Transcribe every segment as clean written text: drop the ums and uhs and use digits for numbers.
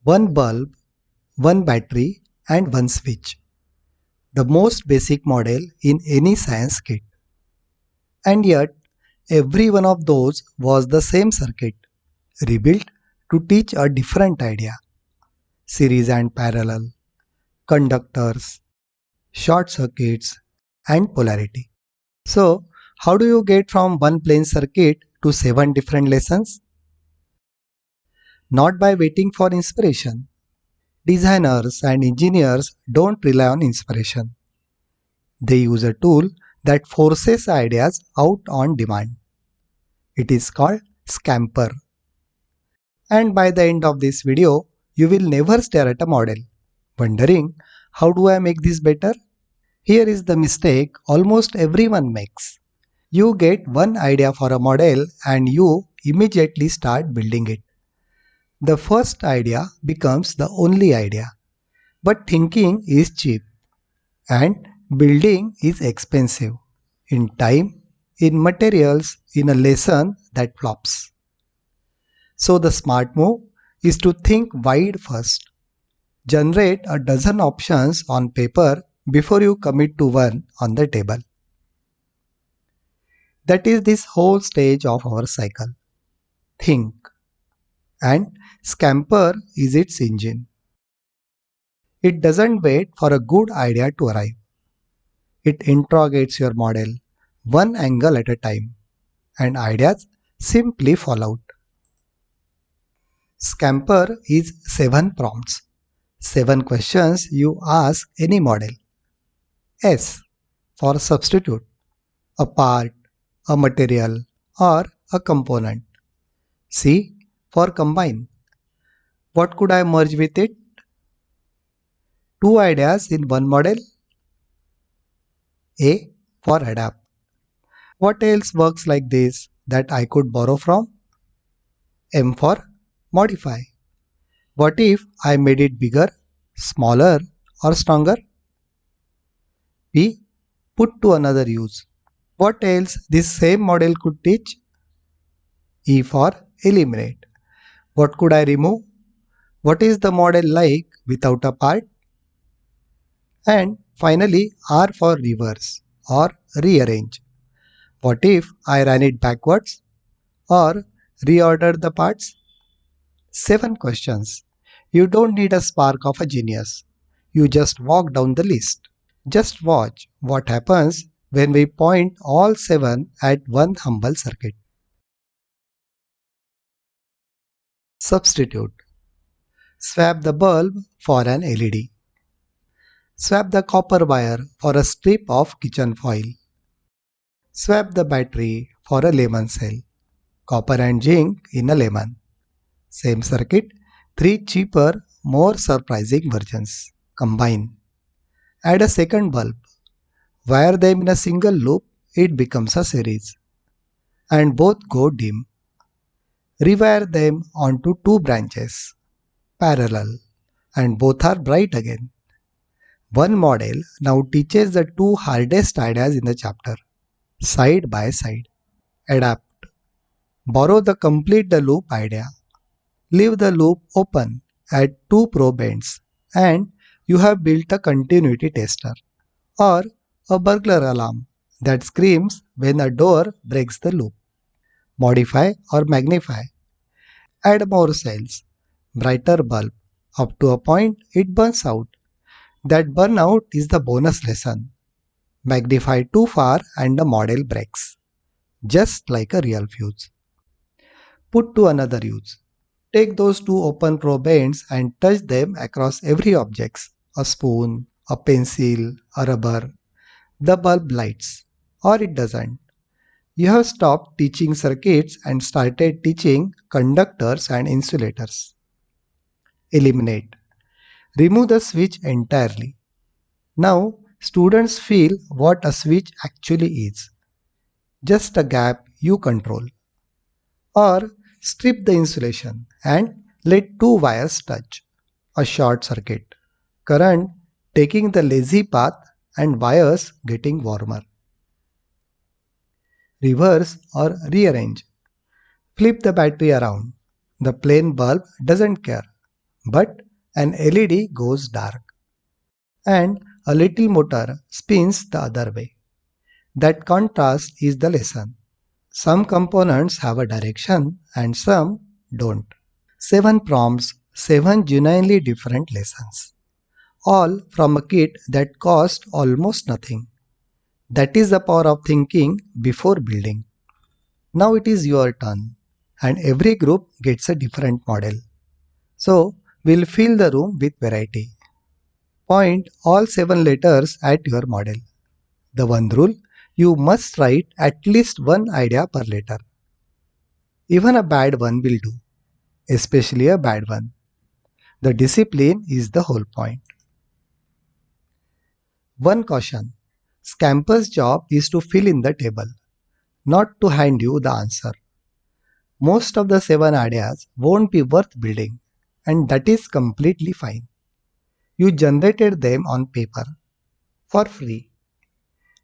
One bulb, one battery and one switch. The most basic model in any science kit. And yet, every one of those was the same circuit, rebuilt to teach a different idea. Series and parallel, conductors, short circuits, and polarity. So, how do you get from one plain circuit to 7 different lessons? Not by waiting for inspiration. Designers and engineers don't rely on inspiration. They use a tool that forces ideas out on demand. It is called SCAMPER. And by the end of this video, you will never stare at a model, wondering, how do I make this better? Here is the mistake almost everyone makes. You get one idea for a model and you immediately start building it. The first idea becomes the only idea. But thinking is cheap and building is expensive in time, in materials, in a lesson that flops. So the smart move is to think wide first. Generate a dozen options on paper before you commit to one on the table. That is this whole stage of our cycle. Think. And Scamper is its engine. It doesn't wait for a good idea to arrive. It interrogates your model, one angle at a time, and ideas simply fall out. Scamper is 7 prompts, 7 questions you ask any model. S for substitute, a part, a material, or a component. C for combine. What could I merge with it? 2 ideas in one model. A for adapt. What else works like this that I could borrow from? M for modify. What if I made it bigger, smaller, or stronger? P. Put to another use. What else this same model could teach? E for eliminate. What could I remove? What is the model like without a part? And finally, R for reverse or rearrange. What if I ran it backwards or reordered the parts? 7 questions. You don't need a spark of a genius. You just walk down the list. Just watch what happens when we point all 7 at one humble circuit. Substitute. Swap the bulb for an LED. Swap the copper wire for a strip of kitchen foil. Swap the battery for a lemon cell. Copper and zinc in a lemon. Same circuit, 3 cheaper, more surprising versions. Combine. Add a second bulb. Wire them in a single loop, it becomes a series. And both go dim. Rewire them onto 2 branches. Parallel. And both are bright again. One model now teaches the 2 hardest ideas in the chapter. Side by side. Adapt. Borrow the complete the loop idea. Leave the loop open at 2 probe ends and you have built a continuity tester or a burglar alarm that screams when a door breaks the loop. Modify or magnify. Add more cells. Brighter bulb. Up to a point it burns out. That burnout is the bonus lesson. Magnify too far and the model breaks. Just like a real fuse. Put to another use. Take those 2 open probe ends and touch them across every object. A spoon, a pencil, a rubber. The bulb lights. Or it doesn't. You have stopped teaching circuits and started teaching conductors and insulators. Eliminate. Remove the switch entirely. Now, students feel what a switch actually is. Just a gap you control. Or strip the insulation and let 2 wires touch. A short circuit. Current taking the lazy path and wires getting warmer. Reverse or rearrange. Flip the battery around. The plain bulb doesn't care. but an LED goes dark and a little motor spins the other way. That contrast is the lesson. Some components have a direction and some don't. 7 prompts, 7 genuinely different lessons. All from a kit that cost almost nothing. That is the power of thinking before building. Now it is your turn, and every group gets a different model. So we'll fill the room with variety. Point all 7 letters at your model. The one rule, you must write at least one idea per letter. Even a bad one will do, especially a bad one. The discipline is the whole point. One caution. Scamper's job is to fill in the table, not to hand you the answer. Most of the 7 ideas won't be worth building, and that is completely fine. You generated them on paper for free.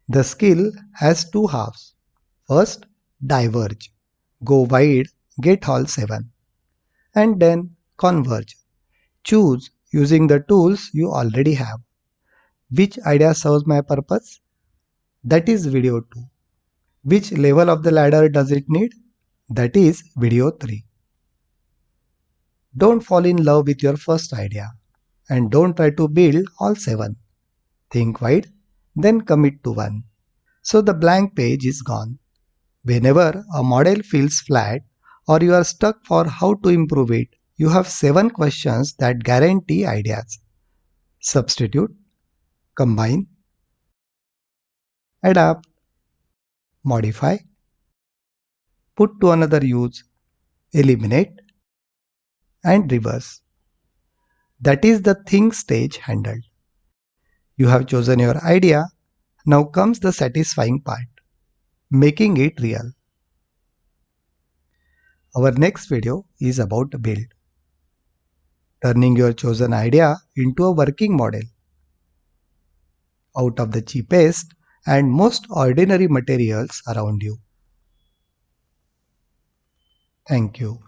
The skill has 2 halves. First, diverge. Go wide, get all 7. And then converge. Choose using the tools you already have. Which idea serves my purpose? That is video 2. Which level of the ladder does it need? That is video 3. Don't fall in love with your first idea. And don't try to build all 7. Think wide, then commit to one. So the blank page is gone. Whenever a model feels flat or you are stuck for how to improve it, you have 7 questions that guarantee ideas. Substitute, combine, adapt, modify, put to another use, eliminate, and reverse. That is the think stage handled. You have chosen your idea. Now comes the satisfying part, making it real. Our next video is about build, turning your chosen idea into a working model out of the cheapest and most ordinary materials around you. Thank you.